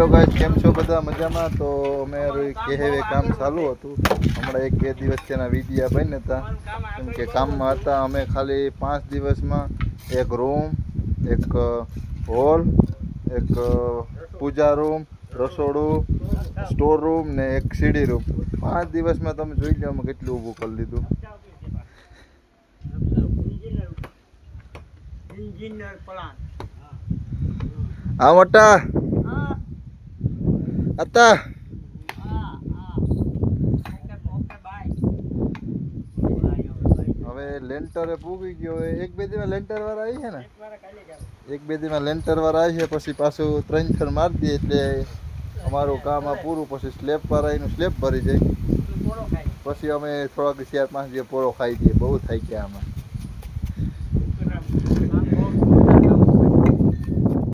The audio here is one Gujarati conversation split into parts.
હેલો ગાઈસ, કેમ છો બધા? મજામાં? તો અમારું કહેવે કામ ચાલુ હતું. હમણાં 1-2 દિવસ તેના વિડીયા બન્યા હતા, કેમ કે કામમાં હતા. અમે ખાલી 5 દિવસમાં એક રૂમ, એક હોલ, એક પૂજા રૂમ, રસોડું, સ્ટોર રૂમ ને એક સીડી રૂમ, 5 દિવસમાં તમે જોઈ લો અમે કેટલું ઊભું કરી લીધું. આ મોટા હતા હવે લેન્ટરે પૂગી ગયો. 1-2 દિવસ લેન્ટર વાળા આવી છે ને, 1-2 દિવસ લેન્ટર વાળા આવી છે. પછી પાછું 3-4 મારી દઈએ એટલે અમારું કામ આ પૂરું. પછી સ્લેબ વાળા એનું સ્લેબ ભરી જાય. પછી અમે થોડાક 4-5 દિવસ પોળો ખાઈ દઈએ. બહુ થાય ગયા આમાં.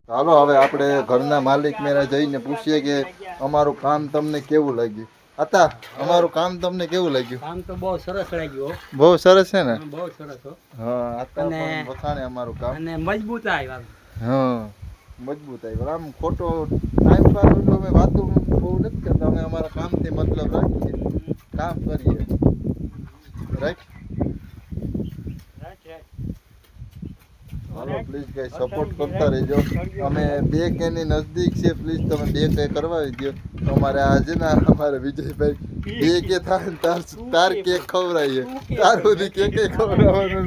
ચાલો હવે આપણે ઘરના માલિક મેરા જઈને પૂછીએ કે અમારું કામ તમને કેવું લાગ્યું. હતા અમારું કામ તમને કેવું લાગ્યું? કામ તો બહુ સરસ લાગ્યું. બહુ સરસ છે ને? બહુ સરસ હો. હા, આતા પણ વખાણે અમારું કામ. અને મજબૂત આવ્યા. હા, મજબૂત આવ્યું. આમ ખોટો ટાઈમ પાસ એટલે અમે વાતો બહુ નથી કરતા. અમે અમારા કામથી મતલબ રાખીએ, કામ કરીએ. રાઈટ? હાલો પ્લીઝ કઈ સપોર્ટ કરતા રહેજો. અમે 2K ની નજદીક છે. પ્લીઝ તમે 2K કરવાવી દો. અમારે આજે ને અમારે વિજયભાઈ 2K થાય ને તાર કેક ખવડાવીએ. તાર સુધી કેક ખવડાવવાનું.